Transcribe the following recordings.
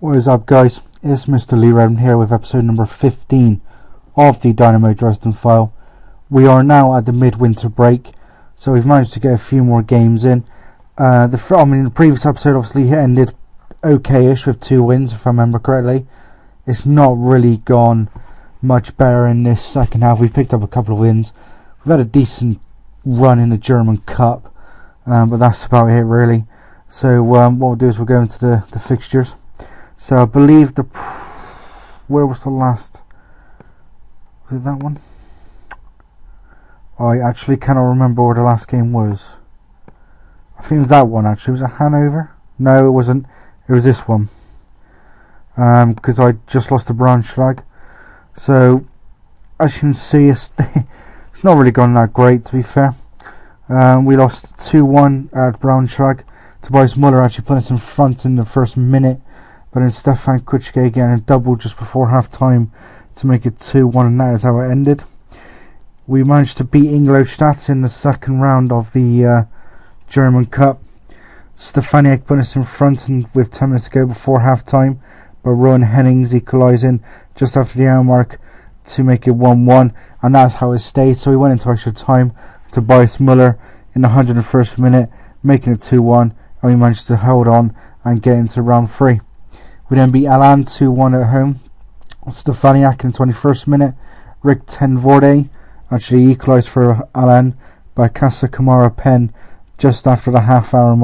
What is up, guys? It's Mr. Lee Redden here with episode number 15 of the Dynamo Dresden file. We are now at the midwinter break, so we've managed to get a few more games in. The previous episode obviously ended okay-ish with 2 wins, if I remember correctly. It's not really gone much better in this second half. We've picked up a couple of wins. We've had a decent run in the German Cup, but that's about it really. So what we'll do is we'll go into the fixtures. So I believe where was the last? Was it that one? I actually cannot remember where the last game was. I think it was that one actually. Was it Hanover? No, it wasn't. It was this one. Because I just lost to Braunschweig. So as you can see, it's not really gone that great, to be fair. We lost 2-1 at Braunschweig. Tobias Muller actually put us in front in the first minute. But then Stefan Kuczke again a double just before half time to make it 2-1, and that is how it ended. We managed to beat Ingolstadt in the second round of the German Cup. Stefaniak put us in front and with 10 minutes to go before half time, but Rowan Hennings equalising just after the hour mark to make it 1-1, and that's how it stayed. So we went into extra time. Tobias Muller in the 101st minute making it 2-1, and we managed to hold on and get into round 3. We then beat Alan 2-1 at home. Stefaniak in the 21st minute. Rick Tenvorde actually equalised for Alan by Casa Kamara pen just after the half hour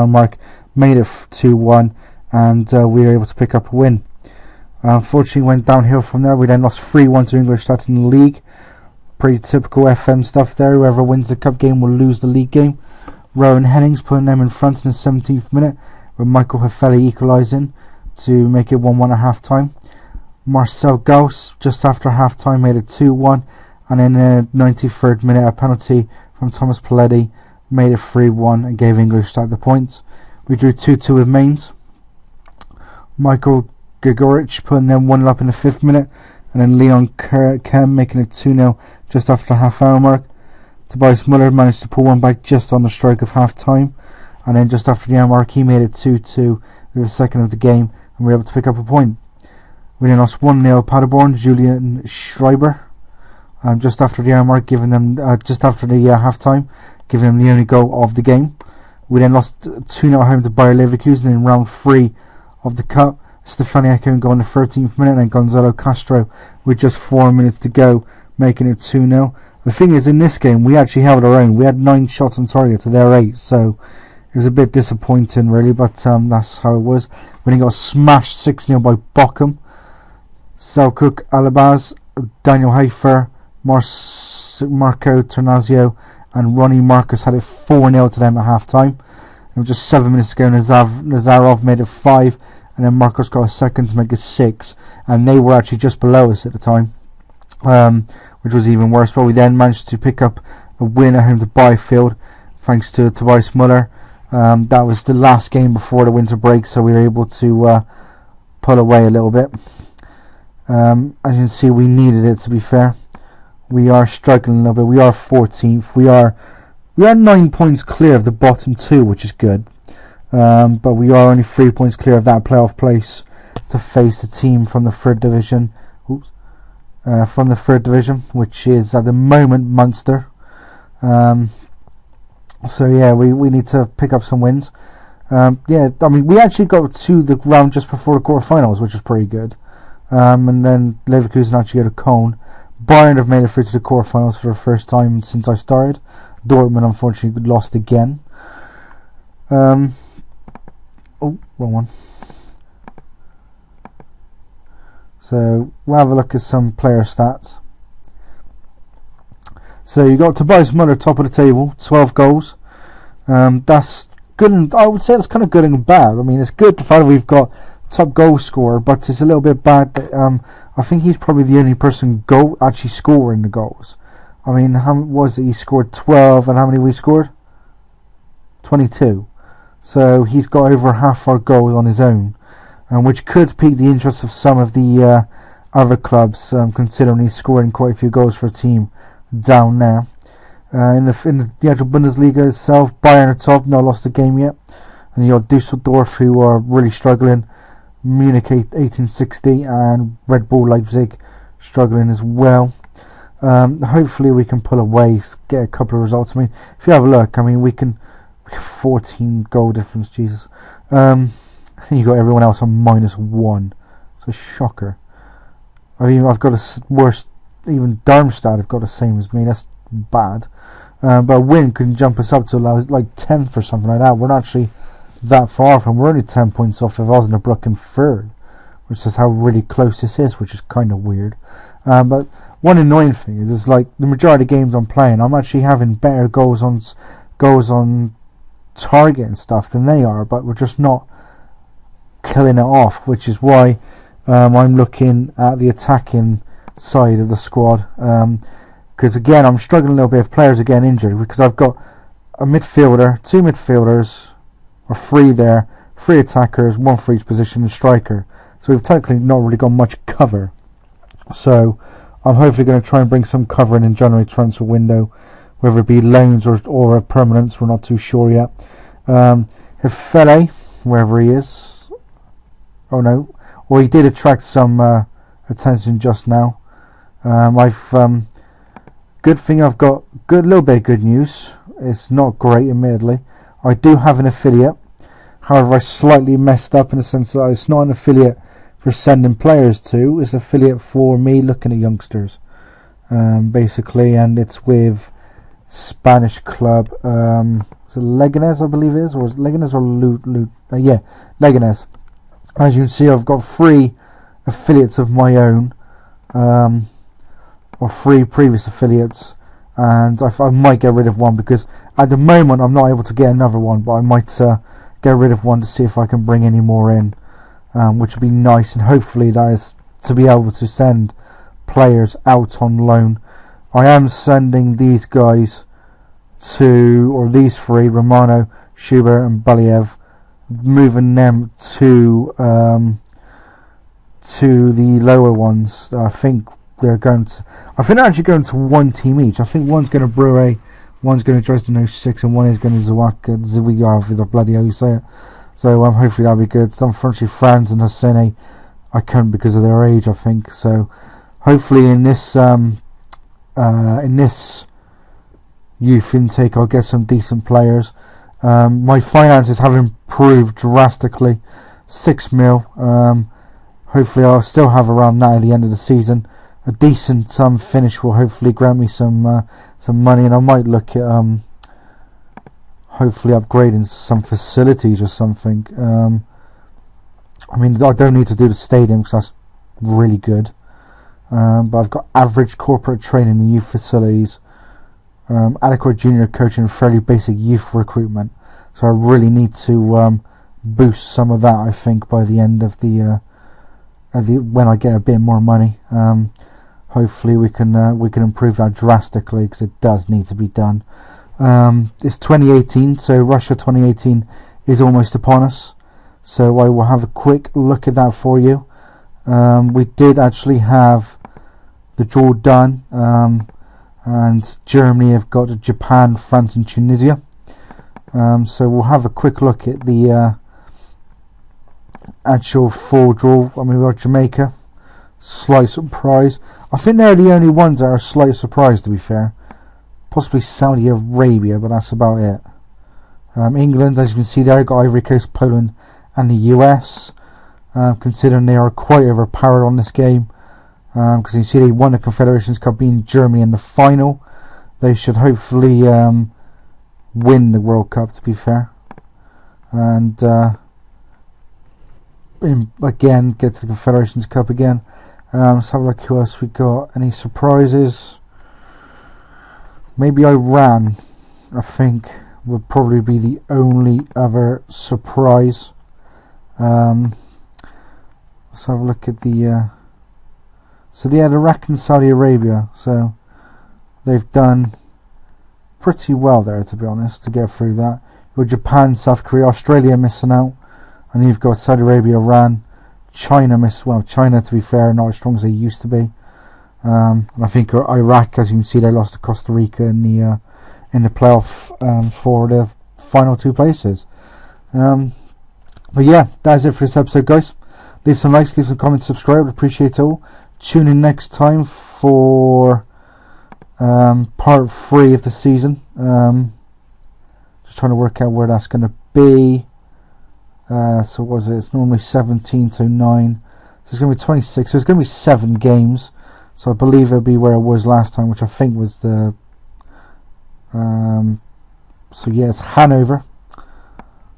mark. Made it 2-1, and we were able to pick up a win. Unfortunately, went downhill from there. We then lost 3-1 to Ingolstadt in the league. Pretty typical FM stuff there. Whoever wins the cup game will lose the league game. Rowan Hennings putting them in front in the 17th minute with Michael Hefeli equalising to make it 1-1 at half time. Marcel Gauss just after half time made it 2-1, and in the 93rd minute a penalty from Thomas Paletti made it 3-1 and gave Ingolstadt the points. We drew 2-2 with Mainz. Michael Gregorich putting them 1-0 up in the 5th minute, and then Leon Kem making it 2-0 just after the half hour mark. Tobias Muller managed to pull one back just on the stroke of half time, and then just after the hour mark he made it 2-2 with the second of the game, and we were able to pick up a point. We then lost 1-0 Paderborn. Julian Schreiber just after the hour mark, giving them just after the half time, giving them the only goal of the game. We then lost 2-0 home to Bayer Leverkusen in round 3 of the cup. Stefaniak goal in the 13th minute, and Gonzalo Castro with just 4 minutes to go making it 2-0. The thing is, in this game we actually held our own. We had 9 shots on target to their 8, so it was a bit disappointing really, but that's how it was. When he got smashed 6-0 by Bochum. Selçuk Alabaz, Daniel Hafer, Marco Ternazio and Ronnie Marcus had it 4-0 to them at half time. It was just 7 minutes to go. Nazarov made it 5, and then Marcos got a second to make it 6, and they were actually just below us at the time, which was even worse. But we then managed to pick up a win at home to Byfield thanks to Tobias Muller. That was the last game before the winter break, so we were able to pull away a little bit. As you can see, we needed it, to be fair. We are struggling a little bit. We are 14th. We are 9 points clear of the bottom 2, which is good. But we are only 3 points clear of that playoff place to face a team from the third division. Which is at the moment Munster. So yeah, we need to pick up some wins. We actually got to the round just before the quarterfinals, which was pretty good. And then Leverkusen actually got a cone. Bayern have made it through to the quarterfinals for the first time since I started. Dortmund unfortunately lost again. Wrong one. So we'll have a look at some player stats. So you got Tobias Muller top of the table, 12 goals. That's good, and I would say that's kind of good and bad. I mean, it's good the fact that we've got top goal scorer, but it's a little bit bad that I think he's probably the only person actually scoring the goals. I mean, how was it? He scored 12, and how many we scored? 22. So he's got over half our goals on his own, which could pique the interest of some of the other clubs, considering he's scoring quite a few goals for a team down there. In the actual Bundesliga itself, Bayern are top, not lost a game yet, and you got Dusseldorf, who are really struggling. Munich 1860 and Red Bull Leipzig struggling as well. Hopefully we can pull away, get a couple of results. I mean, if you have a look, I mean, we can 14 goal difference, Jesus. You got everyone else on -1. It's a shocker. I mean, I've got a worse, even Darmstadt have got the same as me. That's bad. But a win can jump us up to like 10th or something like that. We're not actually that far from. We're only 10 points off of Osnabrück in 3rd, which is how really close this is, which is kind of weird. But one annoying thing is like the majority of games I'm playing, I'm actually having better goals on target and stuff than they are, but we're just not killing it off, which is why I'm looking at the attacking side of the squad, because again I'm struggling a little bit if players are getting injured, because I've got a midfielder, 2 midfielders, or 3 there, 3 attackers, 1 for each position, and striker, so we've technically not really got much cover. So I'm hopefully going to try and bring some cover in January transfer window, whether it be loans or a permanence, we're not too sure yet. Hefele, wherever he is, oh no, well he did attract some attention just now. Good thing I've got little bit of good news. It's not great, admittedly. I do have an affiliate. However, I slightly messed up in the sense that it's not an affiliate for sending players to. It's an affiliate for me looking at youngsters, basically, and it's with Spanish club. Is it Leganés, I believe it is, or is it Leganés or yeah, Leganés. As you can see, I've got 3 affiliates of my own, or 3 previous affiliates, and I might get rid of one because at the moment I'm not able to get another one, but I might get rid of one to see if I can bring any more in, which would be nice, and hopefully that is to be able to send players out on loan. I am sending these guys or these 3, Romano, Schubert and Baliev, moving them to the lower ones. I think they're actually going to 1 team each. I think one's going to Brewe, one's going to Dresden 06, and one is going to Zwickau, the bloody hell you say it. So hopefully that'll be good. Unfortunately, Franz and Hassene I couldn't because of their age, I think. So hopefully in this youth intake I'll get some decent players. My finances have improved drastically. 6 mil. Hopefully I'll still have around that at the end of the season. A decent finish will hopefully grant me some money, and I might look at hopefully upgrading some facilities or something. I mean, I don't need to do the stadium because that's really good, but I've got average corporate training in youth facilities, adequate junior coaching, and fairly basic youth recruitment. So I really need to boost some of that, I think, by the end of the when I get a bit more money. Hopefully we can improve that drastically, because it does need to be done. It's 2018, so Russia 2018 is almost upon us. So I will have a quick look at that for you. We did actually have the draw done, and Germany have got Japan, France and Tunisia. So we'll have a quick look at the actual full draw. I mean, we've got Jamaica, slight surprise. I think they're the only ones that are a slight surprise, to be fair. Possibly Saudi Arabia, but that's about it. England, as you can see there, got Ivory Coast, Poland and the US. Considering they are quite overpowered on this game, because you see they won the Confederations Cup, being Germany in the final. They should hopefully win the World Cup, to be fair, and again get to the Confederations Cup again. Let's have a look who else we got. Any surprises? Maybe Iran, I think, would probably be the only other surprise. Let's have a look at the so they had Iraq and Saudi Arabia, so they've done pretty well there, to be honest, to get through that. You've got Japan, South Korea, Australia missing out, and you've got Saudi Arabia, Iran, China China, to be fair, not as strong as they used to be. And I think Iraq, as you can see, they lost to Costa Rica in the playoff for the final 2 places. But yeah, that's it for this episode, guys. Leave some likes, leave some comments, subscribe. Appreciate it all. Tune in next time for part 3 of the season. Just trying to work out where that's going to be. So what was it? It's normally 17 to 9. So it's going to be 26. So it's going to be 7 games. So I believe it'll be where it was last time, which I think was the... so yeah, it's Hanover.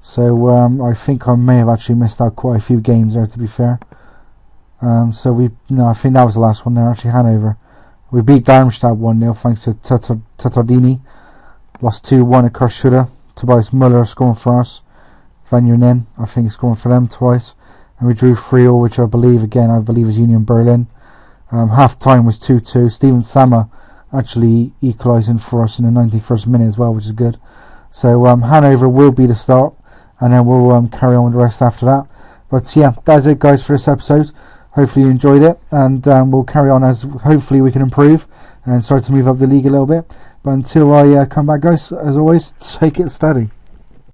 So I think I may have actually missed out quite a few games there, to be fair. I think that was the last one there, actually, Hanover. We beat Darmstadt 1-0 thanks to Tatardini. Lost 2-1 at Karlsruhe. Tobias Muller scoring for us. Van Yernin, I think, scoring for them twice. And we drew 3-0, which I believe is Union Berlin. Half time was 2-2. Steven Sammer actually equalising for us in the 91st minute as well, which is good. So Hanover will be the start, and then we'll carry on with the rest after that. But yeah, that's it, guys, for this episode. Hopefully you enjoyed it, and we'll carry on as hopefully we can improve and start to move up the league a little bit. But until I come back, guys, as always, take it steady.